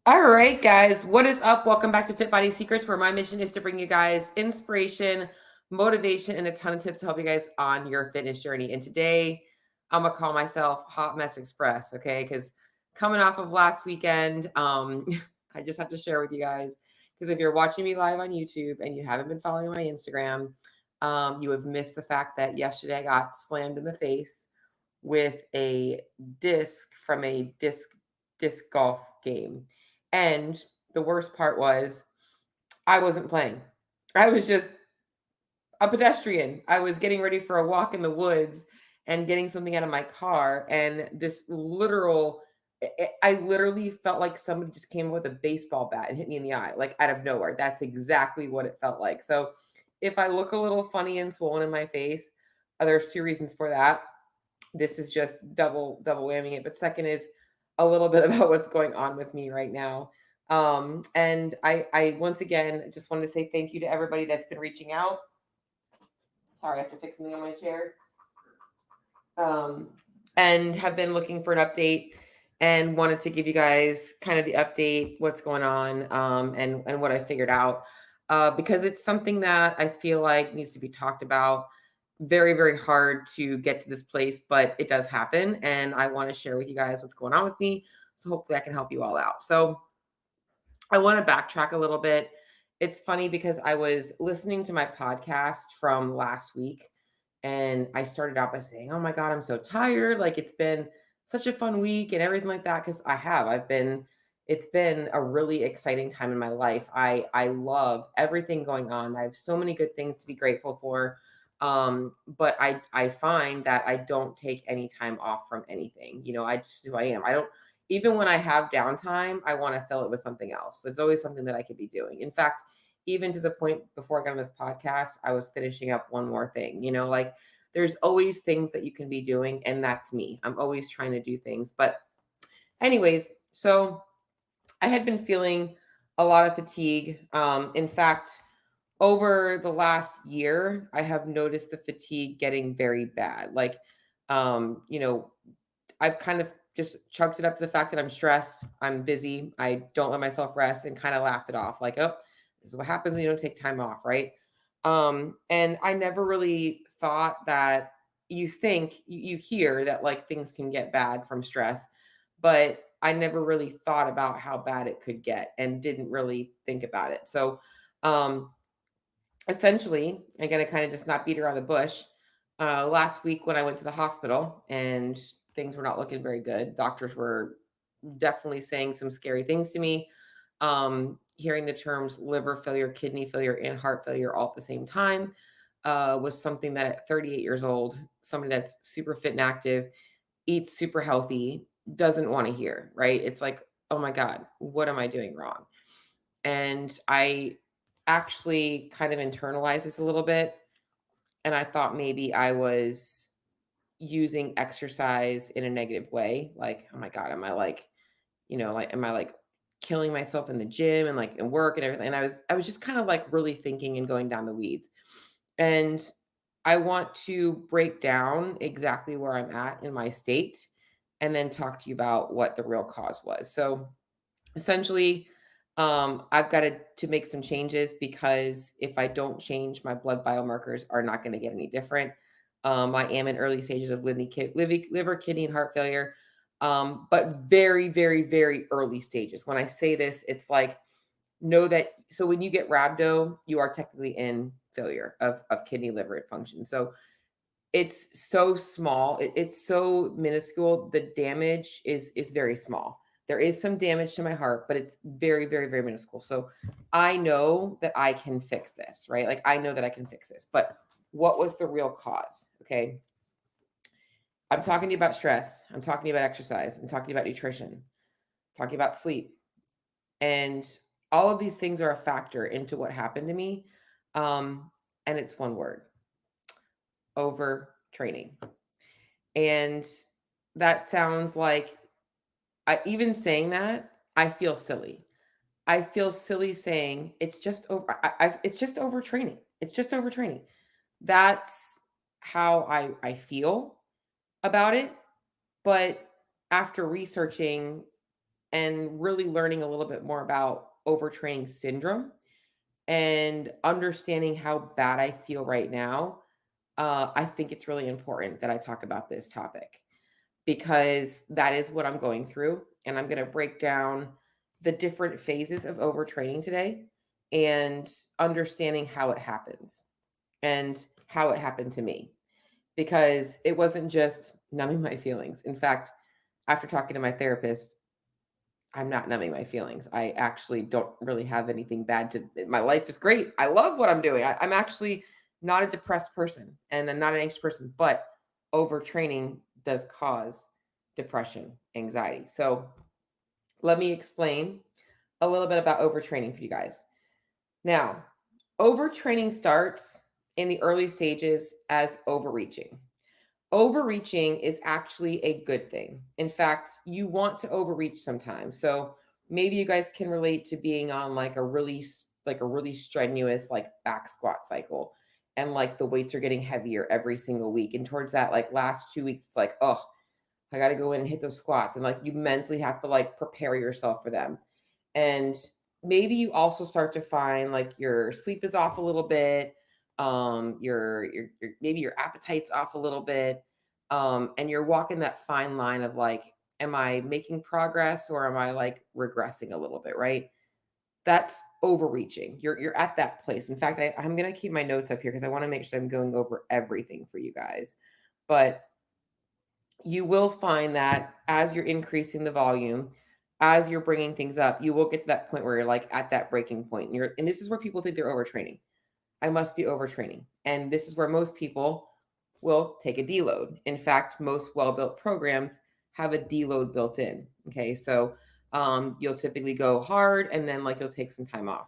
All right, guys, what is up? Welcome back to Fit Body Secrets, where my mission is to bring you guys inspiration, motivation, and a ton of tips to help you guys on your fitness journey. And today, I'm gonna call myself Hot Mess Express, okay? Because coming off of last weekend, I just have to share with you guys. Because if you're watching me live on YouTube and you haven't been following my Instagram, you have missed the fact that yesterday I got slammed in the face with a disc from a disc golf game. And the worst part was I wasn't playing. I was just a pedestrian. I was getting ready for a walk in the woods and getting something out of my car. And this I literally felt like somebody just came with a baseball bat and hit me in the eye, like out of nowhere. That's exactly what it felt like. So if I look a little funny and swollen in my face, there's two reasons for that. This is just double whamming it. But second is a little bit about what's going on with me right now. And I once again just wanted to say thank you to everybody that's been reaching out. Sorry, I have to fix something on my chair. Um, and have been looking for an update and wanted to give you guys kind of the update, what's going on, and what I figured out. Because it's something that I feel like needs to be talked about. Very, very hard to get to this place, but it does happen. And I want to share with you guys what's going on with me. So hopefully I can help you all out. So I want to backtrack a little bit. It's funny because I was listening to my podcast from last week and I started out by saying, "Oh my God, I'm so tired. Like it's been such a fun week and everything like that." Cause it's been a really exciting time in my life. I love everything going on. I have so many good things to be grateful for. But I find that I don't take any time off from anything. I just who I am. I don't even when I have downtime, I want to fill it with something else. There's always something that I could be doing. In fact, even to the point before I got on this podcast, I was finishing up one more thing. Like there's always things that you can be doing, and that's me. I'm always trying to do things. But, anyways, so I had been feeling a lot of fatigue. In fact, over the last year, I have noticed the fatigue getting very bad. Like, um, you know, I've kind of just chucked it up to the fact that I'm stressed, I'm busy, I don't let myself rest, and kind of laughed it off. Like, oh, this is what happens when you don't take time off, right? And I never really thought that you hear that like things can get bad from stress, but I never really thought about how bad it could get and didn't really think about it. So, um, essentially, I'm gonna kind of just not beat around the bush. Last week when I went to the hospital and things were not looking very good, doctors were definitely saying some scary things to me. Hearing the terms liver failure, kidney failure, and heart failure all at the same time was something that at 38 years old, somebody that's super fit and active, eats super healthy, doesn't want to hear, right? It's like, oh my God, what am I doing wrong? And I actually kind of internalized this a little bit. And I thought maybe I was using exercise in a negative way. Like, oh my God, am I like, am I like killing myself in the gym and like in work and everything? And I was just kind of like really thinking and going down the weeds. And I want to break down exactly where I'm at in my state and then talk to you about what the real cause was. So essentially, I've got to make some changes because if I don't change, my blood biomarkers are not going to get any different. I am in early stages of liver, kidney, and heart failure, but very, very, very early stages. When I say this, it's like know that. So when you get rhabdo, you are technically in failure of kidney, liver function. So it's so small, it's so minuscule, the damage is very small. There is some damage to my heart, but it's very, very, very minuscule. So I know that I can fix this, right? Like I know that I can fix this. But what was the real cause? Okay. I'm talking to you about stress. I'm talking to you about exercise. I'm talking about nutrition. I'm talking about sleep. And all of these things are a factor into what happened to me. And it's one word: overtraining. And that sounds like even saying that, I feel silly. I feel silly saying it's just it's just overtraining. It's just overtraining. That's how I feel about it. But after researching and really learning a little bit more about overtraining syndrome and understanding how bad I feel right now, I think it's really important that I talk about this topic because that is what I'm going through. And I'm going to break down the different phases of overtraining today and understanding how it happens and how it happened to me because it wasn't just numbing my feelings. In fact, after talking to my therapist, I'm not numbing my feelings. I actually don't really have anything bad to my life is great. I love what I'm doing. I'm actually not a depressed person and I'm not an anxious person, but overtraining does cause depression, anxiety. So let me explain a little bit about overtraining for you guys. Now, overtraining starts in the early stages as overreaching. Overreaching is actually a good thing. In fact, you want to overreach sometimes. So maybe you guys can relate to being on like a really strenuous like back squat cycle and like the weights are getting heavier every single week. And towards that like last 2 weeks it's like, "Oh, I got to go in and hit those squats." And like you mentally have to like prepare yourself for them. And maybe you also start to find like your sleep is off a little bit, your maybe your appetite's off a little bit, and you're walking that fine line of like, am I making progress or am I like regressing a little bit, right? That's overreaching. You're at that place. In fact, I'm gonna keep my notes up here because I want to make sure I'm going over everything for you guys. But you will find that as you're increasing the volume, as you're bringing things up, you will get to that point where you're like at that breaking point. And this is where people think they're overtraining. I must be overtraining. And this is where most people will take a deload. In fact, most well-built programs have a deload built in. Okay. So you'll typically go hard and then like you'll take some time off.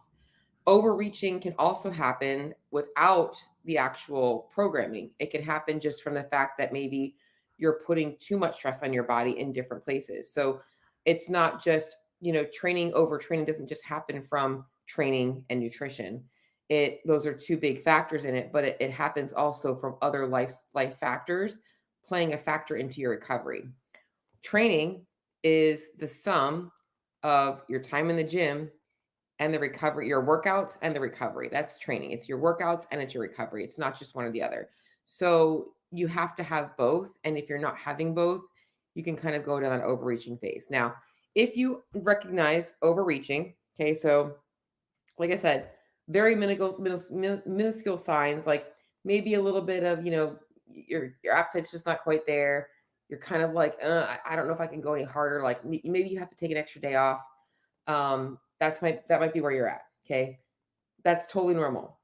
Overreaching can also happen without the actual programming. It can happen just from the fact that maybe you're putting too much stress on your body in different places. So it's not just, training overtraining doesn't just happen from training and nutrition. Those are two big factors in it, but it happens also from other life factors playing a factor into your recovery. Training is the sum of your time in the gym and the recovery, your workouts and the recovery. That's training. It's your workouts and it's your recovery. It's not just one or the other. So you have to have both. And if you're not having both, you can kind of go down an overreaching phase. Now, if you recognize overreaching, okay, so like I said, very minuscule signs, like maybe a little bit of, your appetite's just not quite there. You're kind of like, I don't know if I can go any harder. Like maybe you have to take an extra day off. That might be where you're at. Okay. That's totally normal.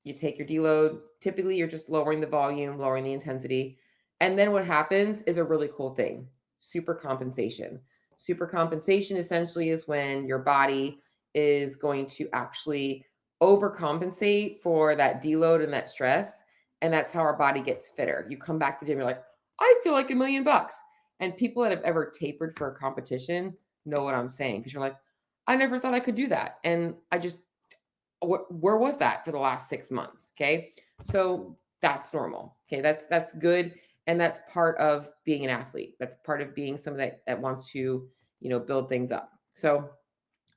You take your deload. Typically, you're just lowering the volume, lowering the intensity. And then what happens is a really cool thing: super compensation. Super compensation essentially is when your body is going to actually overcompensate for that deload and that stress. And that's how our body gets fitter. You come back to the gym, you're like, I feel like $1,000,000. And people that have ever tapered for a competition know what I'm saying because you're like, I never thought I could do that. And where was that for the last 6 months? Okay. So that's normal. Okay. That's good. And that's part of being an athlete. That's part of being somebody that wants to, build things up. So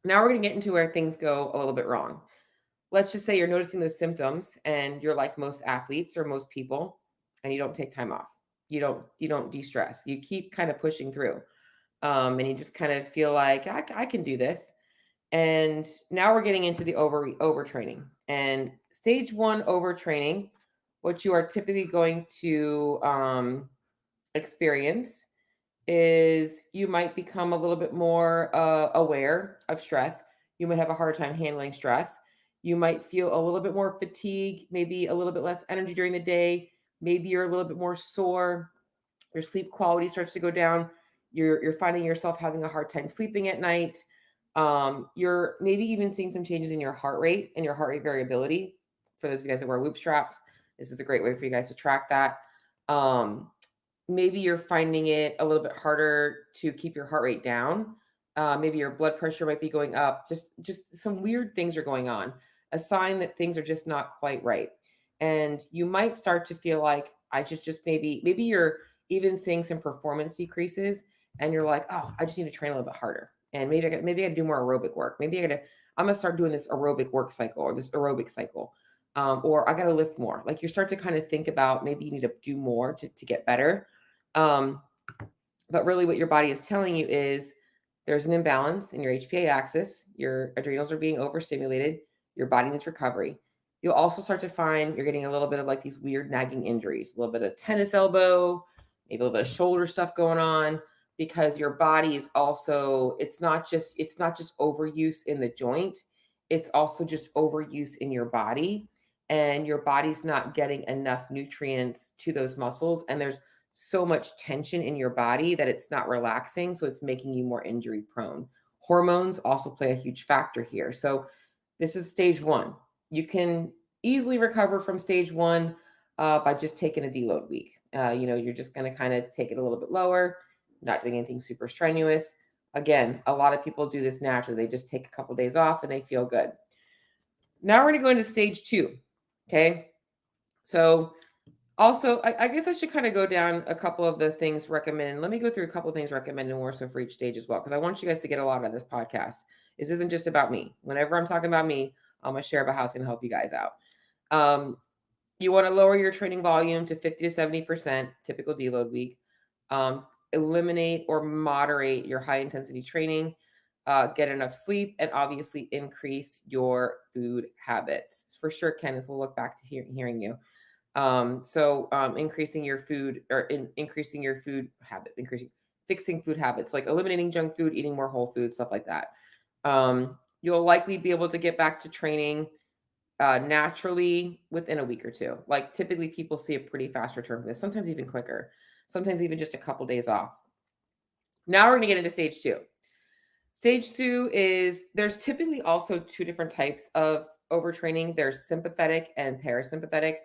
now we're going to get into where things go a little bit wrong. Let's just say you're noticing those symptoms and you're like most athletes or most people and you don't take time off. You don't de-stress. You keep kind of pushing through. And you just kind of feel like I can do this. And now we're getting into the overtraining. And stage one overtraining, what you are typically going to experience is you might become a little bit more aware of stress. You might have a harder time handling stress. You might feel a little bit more fatigue, maybe a little bit less energy during the day. Maybe you're a little bit more sore. Your sleep quality starts to go down. You're finding yourself having a hard time sleeping at night. You're maybe even seeing some changes in your heart rate and your heart rate variability. For those of you guys that wear loop straps, this is a great way for you guys to track that. Maybe you're finding it a little bit harder to keep your heart rate down. Maybe your blood pressure might be going up. Just some weird things are going on. A sign that things are just not quite right. And you might start to feel like maybe you're even seeing some performance decreases and you're like, oh, I just need to train a little bit harder. and maybe I gotta do more aerobic work. I'm gonna start doing this aerobic work cycle or this aerobic cycle. Or I gotta lift more. Like you start to kind of think about maybe you need to do more to get better. Um, but really what your body is telling you is there's an imbalance in your HPA axis. Your adrenals are being overstimulated. Your body needs recovery. You'll also start to find you're getting a little bit of like these weird nagging injuries, a little bit of tennis elbow, maybe a little bit of shoulder stuff going on because your body is also it's not just overuse in the joint, it's also just overuse in your body, and your body's not getting enough nutrients to those muscles, and there's so much tension in your body that it's not relaxing. So it's making you more injury prone. Hormones also play a huge factor here. So this is stage one. You can easily recover from stage one by just taking a deload week. You're just going to kind of take it a little bit lower, not doing anything super strenuous. Again, a lot of people do this naturally. They just take a couple days off and they feel good. Now we're going to go into stage two. Okay. So also, I guess I should kind of go down a couple of the things recommended. Let me go through a couple of things recommended more so for each stage as well, because I want you guys to get a lot out of this podcast. This isn't just about me. Whenever I'm talking about me, I'm going to share about how it's going to help you guys out. You want to lower your training volume to 50 to 70%, typical deload week. Eliminate or moderate your high intensity training. Get enough sleep, and obviously increase your food habits. For sure, Kenneth, we'll look back to hearing you. Increasing your food or increasing your food habits, fixing food habits, like eliminating junk food, eating more whole foods, stuff like that. You'll likely be able to get back to training naturally within a week or two. Like typically people see a pretty fast return from this, sometimes even quicker, sometimes even just a couple days off. Now we're going to get into stage two. Stage two is there's typically also two different types of overtraining. There's sympathetic and parasympathetic.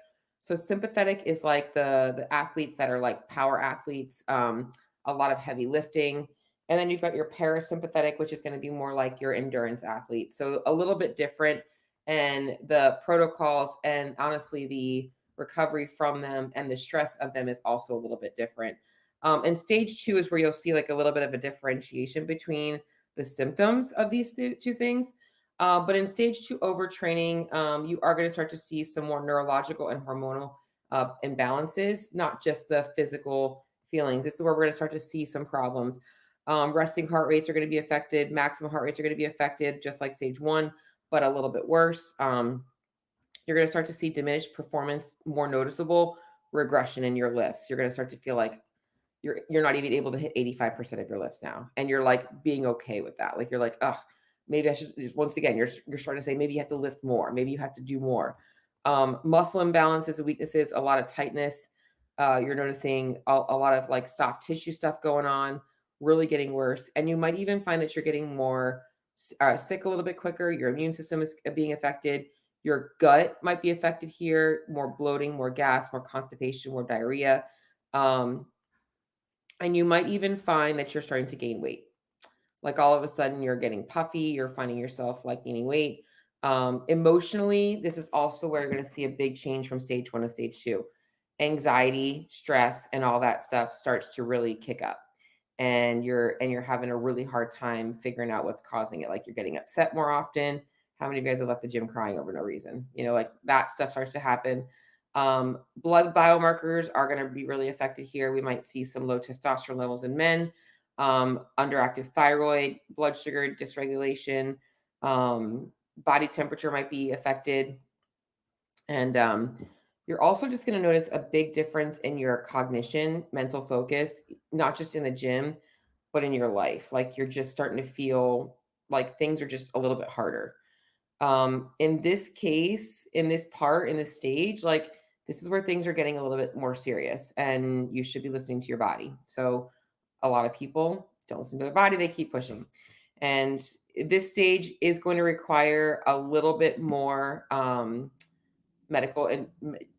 So sympathetic is like the athletes that are like power athletes, a lot of heavy lifting. And then you've got your parasympathetic, which is going to be more like your endurance athletes. So a little bit different. And the protocols and honestly the recovery from them and the stress of them is also a little bit different. And stage two is where you'll see like a little bit of a differentiation between the symptoms of these two things. But in stage two overtraining, you are going to start to see some more neurological and hormonal imbalances, not just the physical feelings. This is where we're going to start to see some problems. Resting heart rates are going to be affected. Maximum heart rates are going to be affected, just like stage one, but a little bit worse. You're going to start to see diminished performance, more noticeable regression in your lifts. You're going to start to feel like you're not even able to hit 85% of your lifts now, and you're like being okay with that. Like you're like, oh, maybe I should. Once again, you're starting to say maybe you have to lift more, maybe you have to do more. Muscle imbalances and weaknesses, a lot of tightness. You're noticing a lot of like soft tissue stuff going on, really getting worse, and you might even find that you're getting more sick a little bit quicker. Your immune system is being affected. Your gut might be affected here. More bloating, more gas, more constipation, more diarrhea. And you might even find that you're starting to gain weight. Like all of a sudden you're getting puffy, you're finding yourself like gaining weight. Emotionally, this is also where you're going to see a big change from stage one to stage two. Anxiety, stress, and all that stuff starts to really kick up. And you're having a really hard time figuring out what's causing it. Like you're getting upset more often. How many of you guys have left the gym crying over no reason? Like that stuff starts to happen. Blood biomarkers are going to be really affected here. We might see some low testosterone levels in men, underactive thyroid, blood sugar dysregulation, body temperature might be affected. And you're also just going to notice a big difference in your cognition, mental focus, not just in the gym, but in your life. Like you're just starting to feel like things are just a little bit harder. In this case, in this stage, like this is where things are getting a little bit more serious, and you should be listening to your body. So a lot of people don't listen to their body, they keep pushing. And this stage is going to require a little bit more medical and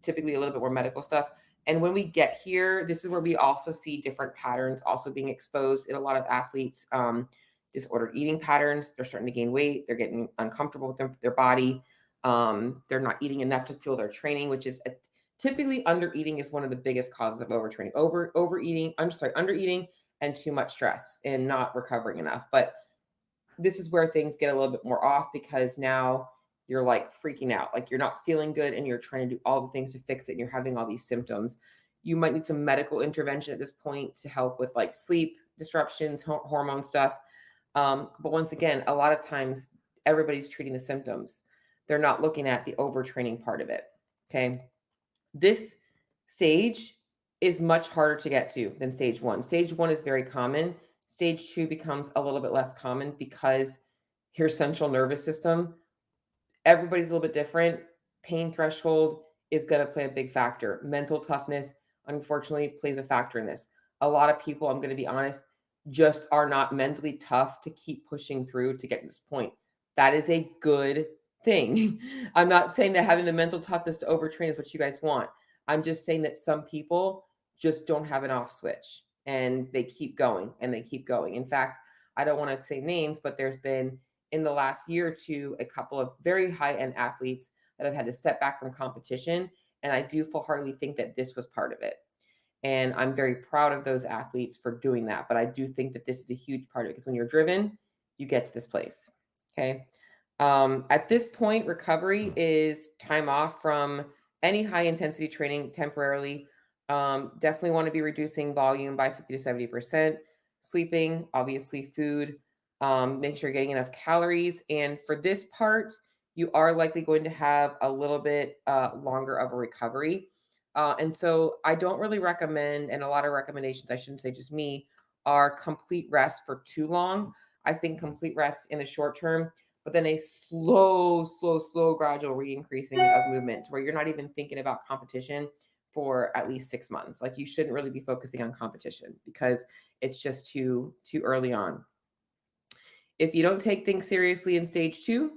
typically a little bit more medical stuff. And when we get here, this is where we also see different patterns also being exposed in a lot of athletes. Disordered eating patterns. They're starting to gain weight. They're getting uncomfortable with their body. They're not eating enough to fuel their training, which is typically under eating is one of the biggest causes of overtraining. Undereating and too much stress and not recovering enough. But this is where things get a little bit more off, because now you're like freaking out, like you're not feeling good and you're trying to do all the things to fix it and you're having all these symptoms. You might need some medical intervention at this point to help with like sleep disruptions, hormone stuff. But once again, a lot of times everybody's treating the symptoms. They're not looking at the overtraining part of it. Okay. This stage is much harder to get to than stage one. Stage one is very common. Stage two becomes a little bit less common because your central nervous system, everybody's a little bit different. Pain threshold is going to play a big factor. Mental toughness, unfortunately, plays a factor in this. A lot of people, I'm going to be honest, just are not mentally tough to keep pushing through to get to this point. That is a good thing. I'm not saying that having the mental toughness to overtrain is what you guys want. I'm just saying that some people just don't have an off switch and they keep going and they keep going. In fact, I don't want to say names, but there's been in the last year or two a couple of very high end athletes that have had to step back from competition. And I do full heartedly think that this was part of it. And I'm very proud of those athletes for doing that. But I do think that this is a huge part of it, because when you're driven, you get to this place. Okay. At this point, recovery is time off from any high intensity training temporarily. Definitely want to be reducing volume by 50 to 70%. Sleeping, obviously, food, make sure you're getting enough calories. And for this part, you are likely going to have a little bit longer of a recovery. And so I don't really recommend, and a lot of recommendations, I shouldn't say just me, are complete rest for too long. I think complete rest in the short term, but then a slow, gradual re-increasing of movement to where you're not even thinking about competition for at least 6 months. Like, you shouldn't really be focusing on competition because it's just too early on. If you don't take things seriously in stage two,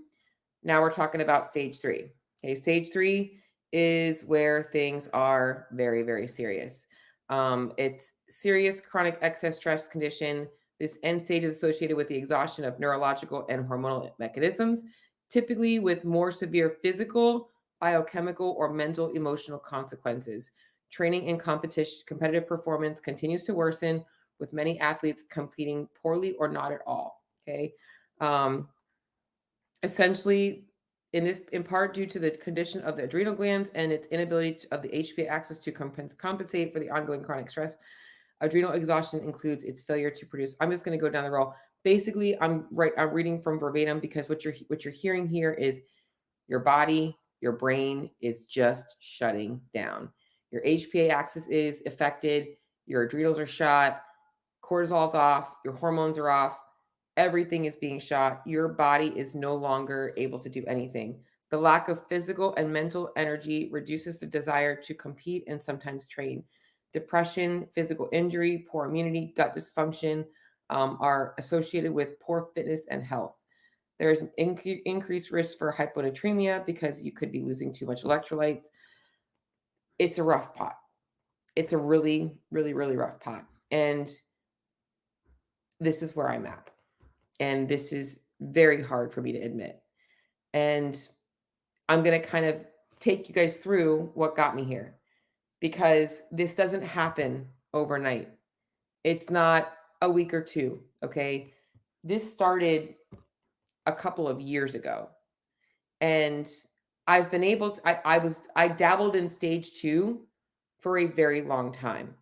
now we're talking about stage three. Okay, stage three is where things are very, very serious. It's serious chronic excess stress condition. This end stage is associated with the exhaustion of neurological and hormonal mechanisms, typically with more severe physical, biochemical, or mental emotional consequences. Training and competitive performance continues to worsen, with many athletes competing poorly or not at all. Okay. Um, Essentially, in part due to the condition of the adrenal glands and its inability of the HPA axis to compensate for the ongoing chronic stress. Adrenal exhaustion includes its failure to produce. I'm just going to go down the row. Basically, I'm reading from verbatim, because what you're hearing here is your body, your brain is just shutting down. Your HPA axis is affected. Your adrenals are shot. Cortisol's off. Your hormones are off. Everything is being shot. Your body is no longer able to do anything. The lack of physical and mental energy reduces the desire to compete and sometimes train. Depression, physical injury, poor immunity, gut dysfunction are associated with poor fitness and health. There's an increased risk for hyponatremia because you could be losing too much electrolytes. It's a rough pot. It's a really, really, really rough pot. And this is where I'm at. And this is very hard for me to admit. And I'm going to kind of take you guys through what got me here, because this doesn't happen overnight. It's not a week or two. Okay. This started a couple of years ago. And I've been able to, I dabbled in stage two for a very long time,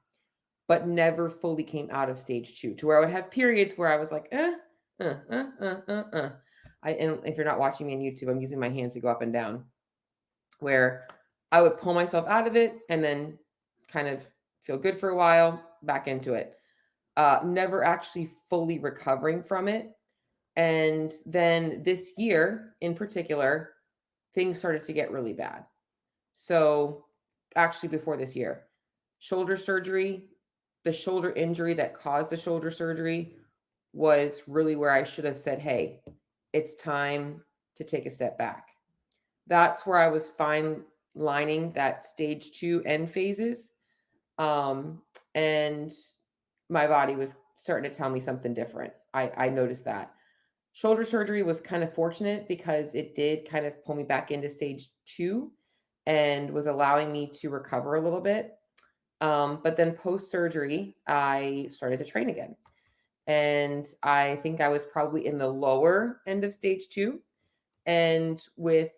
but never fully came out of stage two, to where I would have periods where I was like, and if you're not watching me on YouTube, I'm using my hands to go up and down, where I would pull myself out of it and then kind of feel good for a while, back into it. Never actually fully recovering from it. And then this year in particular, things started to get really bad. So actually before this year, shoulder surgery, the shoulder injury that caused the shoulder surgery was really where I should have said, hey, it's time to take a step back. That's where I was fine lining that stage two end phases. And my body was starting to tell me something different. I noticed that. Shoulder surgery was kind of fortunate because it did kind of pull me back into stage two and was allowing me to recover a little bit. But then post surgery, I started to train again. And I think I was probably in the lower end of stage 2. And with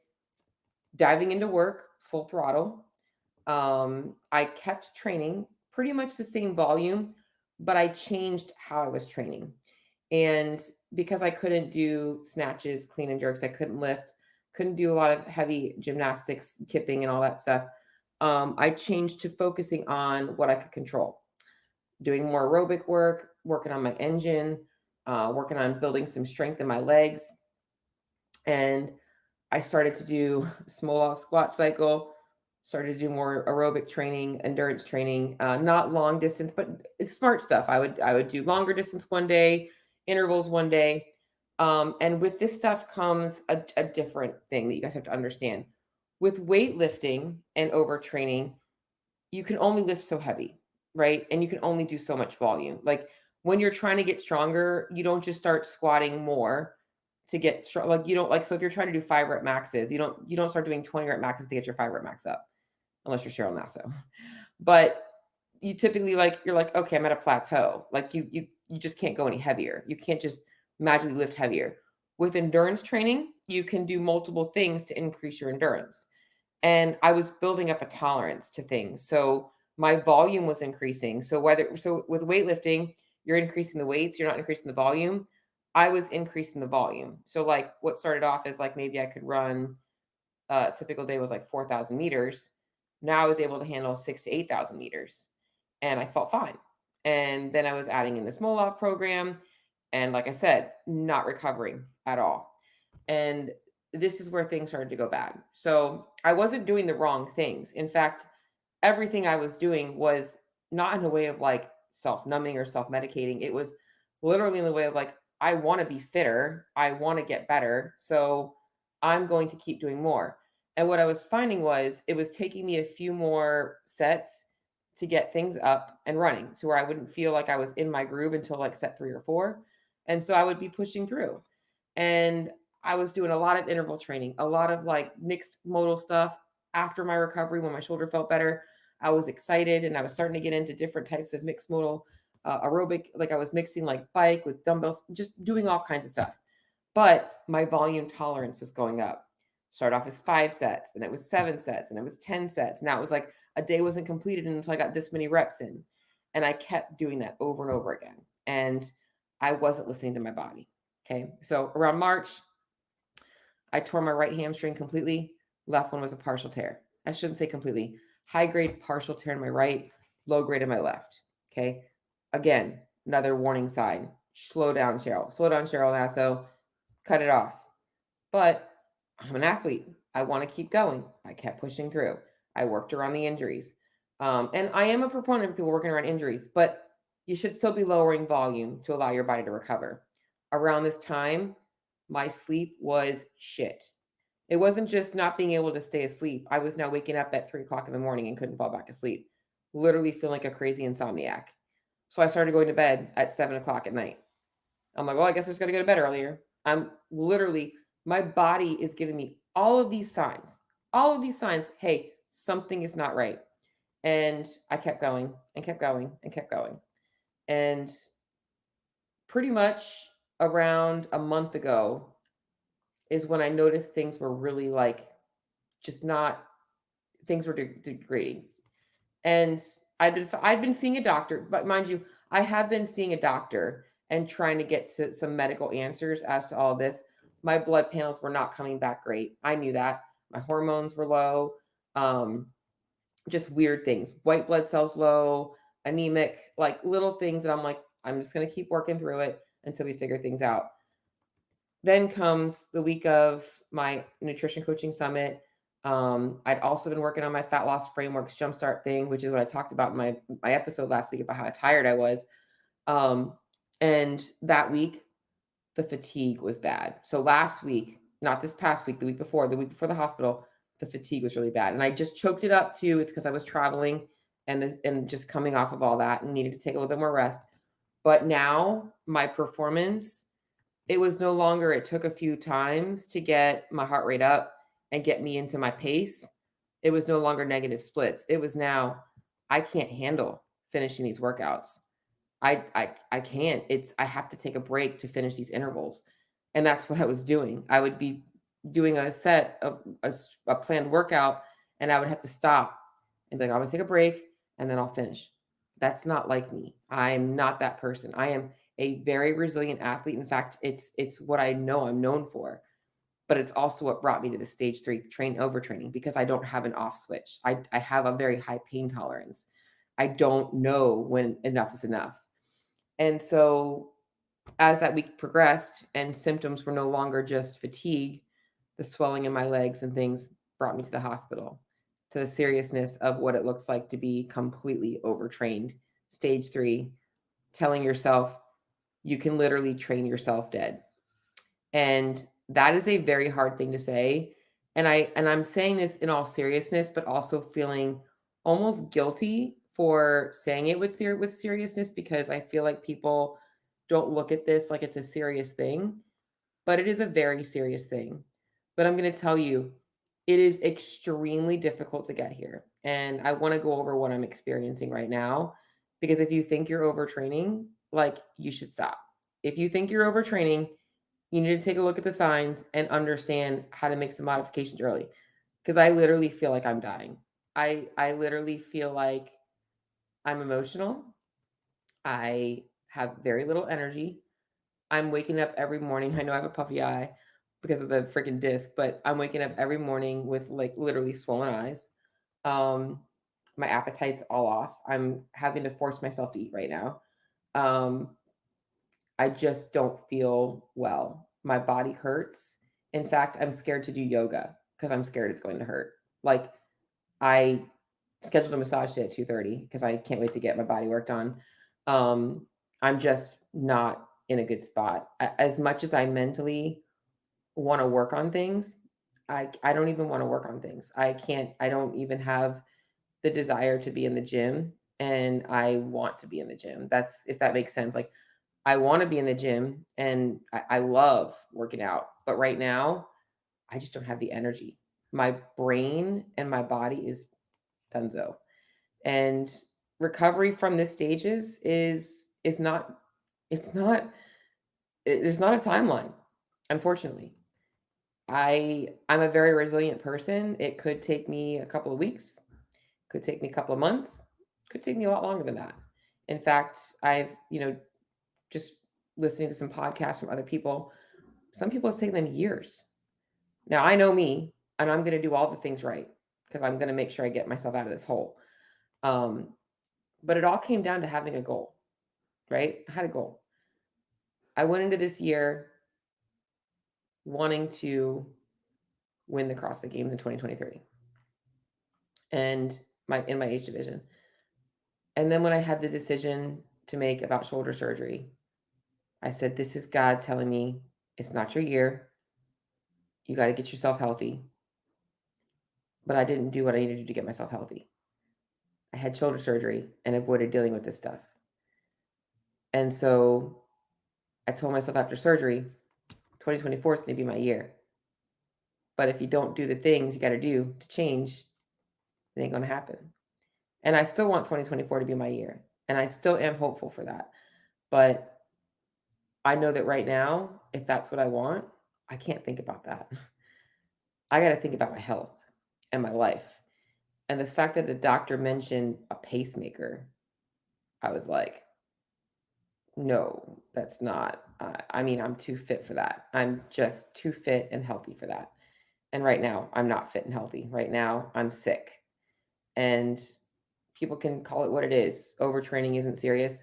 diving into work full throttle, I kept training pretty much the same volume, but I changed how I was training. And because I couldn't do snatches, clean and jerks, I couldn't lift, couldn't do a lot of heavy gymnastics, kipping, and all that stuff. I changed to focusing on what I could control, doing more aerobic work, working on my engine, working on building some strength in my legs. And I started to do small off squat cycle, started to do more aerobic training, endurance training, not long distance, but it's smart stuff. I would do longer distance one day, intervals one day. And with this stuff comes a different thing that you guys have to understand. With weightlifting and overtraining, you can only lift so heavy, right? And you can only do so much volume. Like when you're trying to get stronger, you don't just start squatting more to get strong. Like you don't like, so if you're trying to do 5 rep maxes, you don't start doing 20 rep maxes to get your 5 rep max up, unless you're Cheryl Nasso. But you typically like, you're like, okay, I'm at a plateau. Like you just can't go any heavier. You can't just magically lift heavier. With endurance training, you can do multiple things to increase your endurance. And I was building up a tolerance to things. So my volume was increasing. So with weightlifting, you're increasing the weights, you're not increasing the volume. I was increasing the volume. So like what started off as like maybe I could run a typical day was like 4,000 meters. Now I was able to handle 6 to 8,000 meters and I felt fine. And then I was adding in this Molov program. And like I said, not recovering at all. And this is where things started to go bad. So I wasn't doing the wrong things. In fact, everything I was doing was not in a way of like self numbing or self medicating. It was literally in the way of like, I want to be fitter. I want to get better. So I'm going to keep doing more. And what I was finding was it was taking me a few more sets to get things up and running to where I wouldn't feel like I was in my groove until like set 3 or 4. And so I would be pushing through. And I was doing a lot of interval training, a lot of like mixed modal stuff after my recovery when my shoulder felt better. I was excited and I was starting to get into different types of mixed modal aerobic. Like I was mixing like bike with dumbbells, just doing all kinds of stuff. But my volume tolerance was going up. Started off as 5 sets, then it was 7 sets, and it was 10 sets. Now it was like a day wasn't completed until I got this many reps in. And I kept doing that over and over again. And I wasn't listening to my body. Okay. So around March, I tore my right hamstring completely. Left one was a partial tear. I shouldn't say completely. High grade partial tear in my right, low grade in my left. Okay. Again, another warning sign. Slow down, Cheryl. Slow down, Cheryl Nasso. Cut it off. But I'm an athlete. I want to keep going. I kept pushing through. I worked around the injuries. And I am a proponent of people working around injuries, but you should still be lowering volume to allow your body to recover. Around this time, my sleep was shit. It wasn't just not being able to stay asleep. I was now waking up at 3 o'clock in the morning and couldn't fall back asleep, literally feeling like a crazy insomniac. So I started going to bed at 7 o'clock at night. I'm like, well, I guess I just got to go to bed earlier. I'm literally, my body is giving me all of these signs, all of these signs. Hey, something is not right. And I kept going and kept going and kept going. And pretty much around a month ago is when I noticed things were really like just not, things were degrading. And I'd been seeing a doctor, but mind you, I have been seeing a doctor and trying to get to some medical answers as to all this. My blood panels were not coming back great. I knew that. My hormones were low. Just weird things. White blood cells low, anemic, like little things that I'm like, I'm just going to keep working through it until we figure things out. Then comes the week of my nutrition coaching summit. I'd also been working on my fat loss frameworks jumpstart thing, which is what I talked about in my episode last week about how tired I was. And that week, the fatigue was bad. So last week, not this past week, the week before the hospital, the fatigue was really bad. And I just choked it up too. It's because I was traveling and just coming off of all that and needed to take a little bit more rest. But now my performance, it was no longer, it took a few times to get my heart rate up and get me into my pace. It was no longer negative splits. It was now, I can't handle finishing these workouts. I can't. I have to take a break to finish these intervals. And that's what I was doing. I would be doing a set of a planned workout, and I would have to stop and be like, I'm gonna take a break and then I'll finish. That's not like me. I'm not that person. I am a very resilient athlete. In fact, it's what I know I'm known for, but it's also what brought me to the stage 3 overtraining, because I don't have an off switch. I have a very high pain tolerance. I don't know when enough is enough. And so as that week progressed and symptoms were no longer just fatigue, the swelling in my legs and things brought me to the hospital, to the seriousness of what it looks like to be completely overtrained, stage 3, telling yourself you can literally train yourself dead. And that is a very hard thing to say. And I'm saying this in all seriousness, but also feeling almost guilty for saying it with seriousness, because I feel like people don't look at this like it's a serious thing, but it is a very serious thing. But I'm going to tell you, it is extremely difficult to get here. And I want to go over what I'm experiencing right now, because if you think you're overtraining, like, you should stop. If you think you're overtraining, you need to take a look at the signs and understand how to make some modifications early. Because I literally feel like I'm dying. I literally feel like I'm emotional. I have very little energy. I'm waking up every morning. I know I have a puffy eye because of the freaking disc, but I'm waking up every morning with like literally swollen eyes. Um, my appetite's all off. I'm having to force myself to eat right now. Um, I just don't feel well. My body hurts. In fact, I'm scared to do yoga because I'm scared it's going to hurt. Like, I scheduled a massage day at 2:30 because I can't wait to get my body worked on. I'm just not in a good spot. As much as I mentally want to work on things, I don't even want to work on things. I don't even have the desire to be in the gym, and I want to be in the gym. That's, if that makes sense. Like, I want to be in the gym and I love working out, but right now I just don't have the energy. My brain and my body is dunzo. And recovery from this stages is not, it's not, it's not a timeline, unfortunately. I'm a very resilient person. It could take me a couple of weeks, could take me a couple of months, could take me a lot longer than that. In fact, I've, just listening to some podcasts from other people, some people it's taken them years. Now I know me, and I'm going to do all the things right because I'm going to make sure I get myself out of this hole. But it all came down to having a goal, right? I had a goal. I went into this year wanting to win the CrossFit Games in 2023, and in my age division. And then when I had the decision to make about shoulder surgery, I said, "This is God telling me it's not your year. You got to get yourself healthy." But I didn't do what I needed to do to get myself healthy. I had shoulder surgery and avoided dealing with this stuff. And so I told myself after surgery, 2024 is going to be my year. But if you don't do the things you got to do to change, it ain't going to happen. And I still want 2024 to be my year. And I still am hopeful for that. But I know that right now, if that's what I want, I can't think about that. I got to think about my health and my life. And the fact that the doctor mentioned a pacemaker, I was like, no, that's not. I mean, I'm too fit for that. I'm just too fit and healthy for that. And right now, I'm not fit and healthy. Right now, I'm sick. And people can call it what it is. Overtraining isn't serious.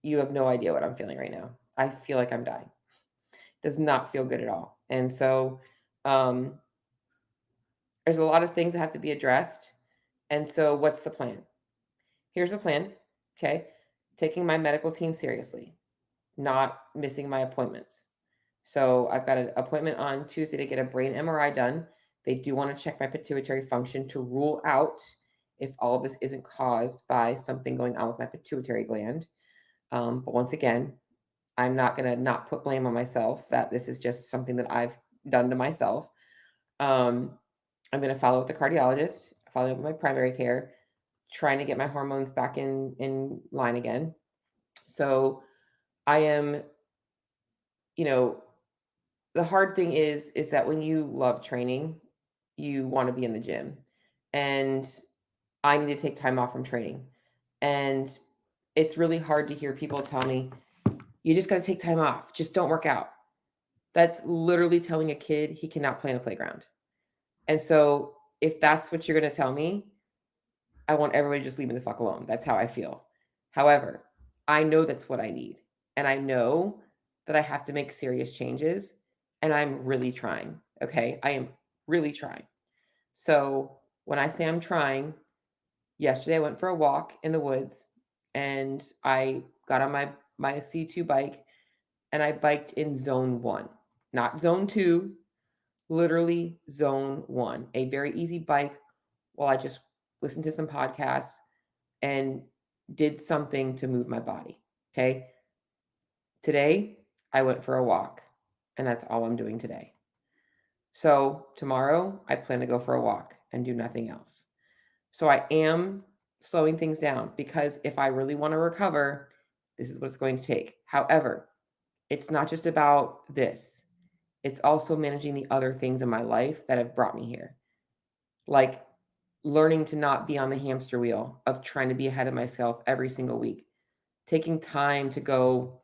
You have no idea what I'm feeling right now. I feel like I'm dying. Does not feel good at all. And so, um, there's a lot of things that have to be addressed. And so, what's the plan? Here's the plan. Okay. Taking my medical team seriously, not missing my appointments. So I've got an appointment on Tuesday to get a brain MRI done. They do want to check my pituitary function to rule out if all of this isn't caused by something going on with my pituitary gland. But once again, I'm not going to not put blame on myself, that this is just something that I've done to myself. I'm going to follow up with the cardiologist, follow up with my primary care, trying to get my hormones back in line again. So I am, you know, the hard thing is that when you love training, you want to be in the gym. And I need to take time off from training. And it's really hard to hear people tell me, you just got to take time off. Just don't work out. That's literally telling a kid he cannot play on a playground. And so if that's what you're going to tell me, I want everybody to just leave me the fuck alone. That's how I feel. However, I know that's what I need. And I know that I have to make serious changes. And I'm really trying. Okay. I am really trying. So when I say I'm trying, yesterday I went for a walk in the woods and I got on my C2 bike and I biked in zone 1, not zone 2, literally zone 1. A very easy bike while I just listened to some podcasts and did something to move my body. Okay? Today I went for a walk and that's all I'm doing today. So tomorrow I plan to go for a walk and do nothing else. So I am slowing things down because if I really want to recover, this is what it's going to take. However, it's not just about this. It's also managing the other things in my life that have brought me here. Like learning to not be on the hamster wheel of trying to be ahead of myself every single week. Taking time to go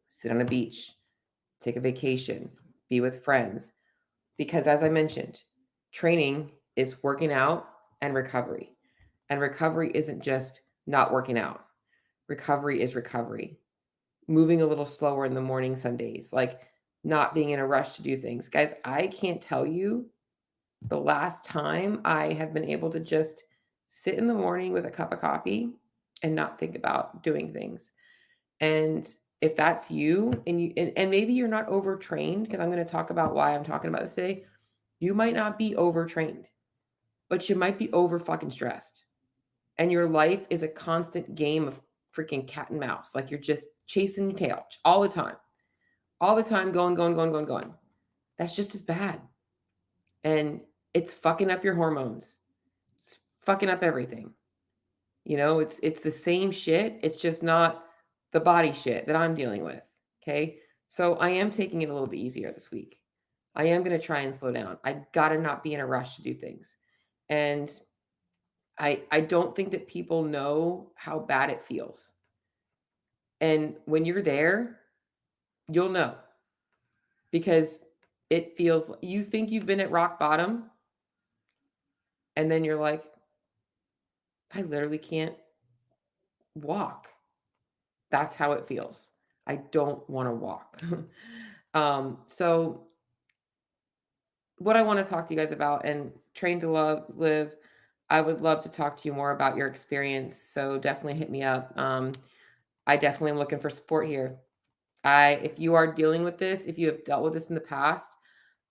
sit on a beach, take a vacation, be with friends. Because as I mentioned, training is working out and recovery. And recovery isn't just not working out. Recovery is recovery. Moving a little slower in the morning some days, like not being in a rush to do things. Guys, I can't tell you the last time I have been able to just sit in the morning with a cup of coffee and not think about doing things. And if that's you and maybe you're not overtrained, because I'm going to talk about why I'm talking about this today. You might not be overtrained, but you might be over fucking stressed. And your life is a constant game of freaking cat and mouse. Like you're just chasing your tail all the time, going, going, going, going, going. That's just as bad. And it's fucking up your hormones. It's fucking up everything. It's the same shit. It's just not the body shit that I'm dealing with. Okay. So I am taking it a little bit easier this week. I am going to try and slow down. I gotta not be in a rush to do things. And I don't think that people know how bad it feels. And when you're there, you'll know because it feels you think you've been at rock bottom and then you're like, I literally can't walk. That's how it feels. I don't want to walk. So what I want to talk to you guys about and train to live, I would love to talk to you more about your experience. So definitely hit me up. I definitely am looking for support here. If you are dealing with this, if you have dealt with this in the past,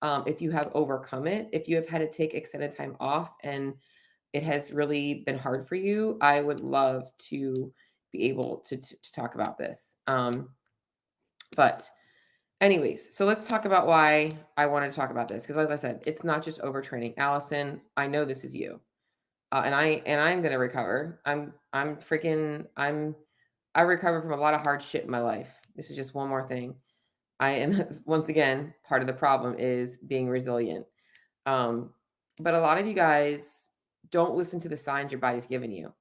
if you have overcome it, if you have had to take extended time off and it has really been hard for you, I would love to be able to talk about this. But anyways, so let's talk about why I wanted to talk about this. Because as I said, it's not just overtraining. Allison, I know this is you. I'm gonna recover. I recovered from a lot of hard shit in my life. This is just one more thing. And once again, part of the problem is being resilient. But a lot of you guys don't listen to the signs your body's giving you.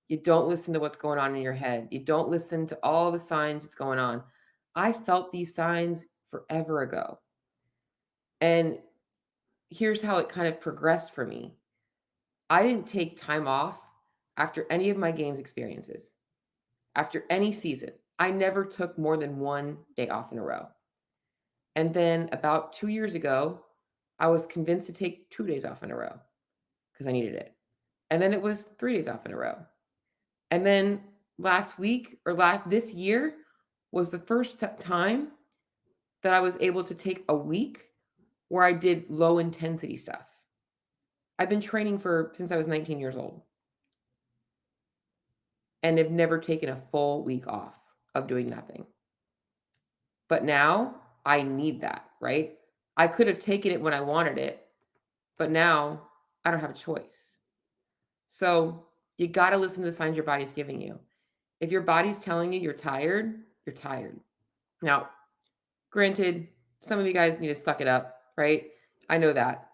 You don't listen to what's going on in your head. You don't listen to all the signs that's going on. I felt these signs forever ago. And here's how it kind of progressed for me. I didn't take time off after any of my games experiences. After any season, I never took more than 1 day off in a row. And then about 2 years ago, I was convinced to take 2 days off in a row because I needed it. And then it was 3 days off in a row. And then this year was the first time that I was able to take a week where I did low intensity stuff. I've been training since I was 19 years old and have never taken a full week off of doing nothing. But now I need that, right? I could have taken it when I wanted it, but now I don't have a choice. So you got to listen to the signs your body's giving you. If your body's telling you you're tired, you're tired. Now, granted, some of you guys need to suck it up, right? I know that.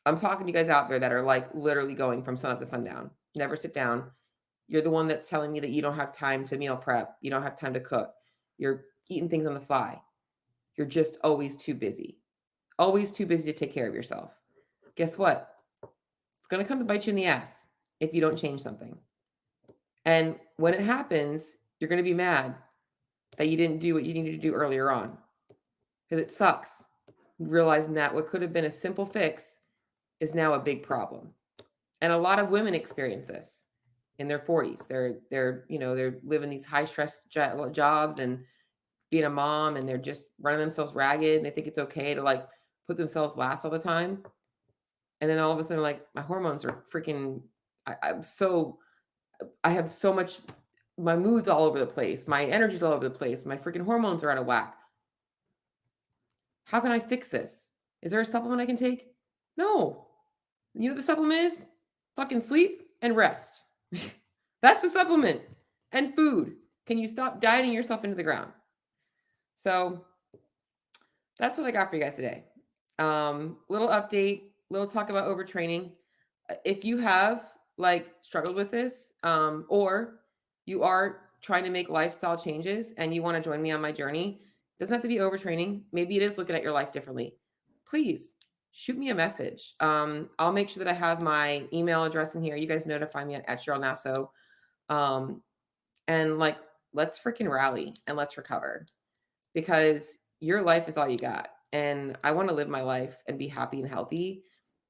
I'm talking to you guys out there that are like literally going from sun up to sundown. Never sit down. You're the one that's telling me that you don't have time to meal prep. You don't have time to cook. You're eating things on the fly. You're just always too busy. Always too busy to take care of yourself. Guess what? It's going to come to bite you in the ass if you don't change something. And when it happens, you're going to be mad that you didn't do what you needed to do earlier on because it sucks. Realizing that what could have been a simple fix is now a big problem. And a lot of women experience this in their 40s. They're living these high stress jobs and being a mom, and they're just running themselves ragged, and they think it's okay to like put themselves last all the time. And then all of a sudden, like, my hormones are freaking, I have so much, my mood's all over the place. My energy's all over the place. My freaking hormones are out of whack. How can I fix this? Is there a supplement I can take? No. You know what the supplement is? Fucking sleep and rest. That's the supplement. And food. Can you stop dieting yourself into the ground? So that's what I got for you guys today. Little update, little talk about overtraining. If you have like struggled with this, or you are trying to make lifestyle changes and you want to join me on my journey, it doesn't have to be overtraining. Maybe it is looking at your life differently. Please shoot me a message. I'll make sure that I have my email address in here. You guys know to find me at Cheryl Nasso. And like, let's freaking rally and let's recover, because your life is all you got. And I want to live my life and be happy and healthy.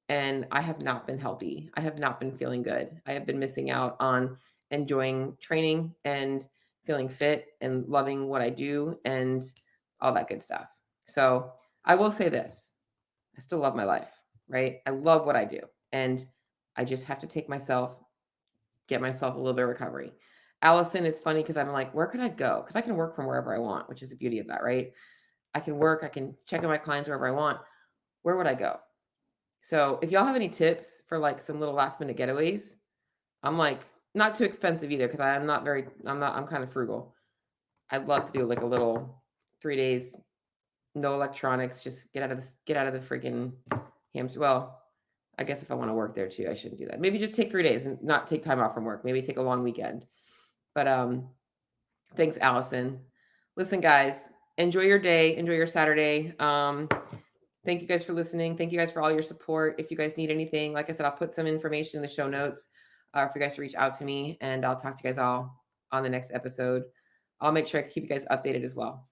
And I have not been healthy. I have not been feeling good. I have been missing out on enjoying training and feeling fit and loving what I do and all that good stuff. So I will say this. I still love my life, right? I love what I do. And I just have to get myself a little bit of recovery. Allison, it's funny because I'm like, where could I go? Because I can work from wherever I want, which is the beauty of that, right? I can work, I can check in my clients wherever I want. Where would I go? So if y'all have any tips for like some little last minute getaways, I'm like, not too expensive either, because I'm kind of frugal. I'd love to do like a little 3 days, no electronics, just get out of the freaking hamster. Well, I guess if I want to work there too, I shouldn't do that. Maybe just take 3 days and not take time off from work. Maybe take a long weekend. But thanks, Allison. Listen, guys, enjoy your day, enjoy your Saturday. Thank you guys for listening. Thank you guys for all your support. If you guys need anything, like I said, I'll put some information in the show notes for you guys to reach out to me, and I'll talk to you guys all on the next episode. I'll make sure I keep you guys updated as well.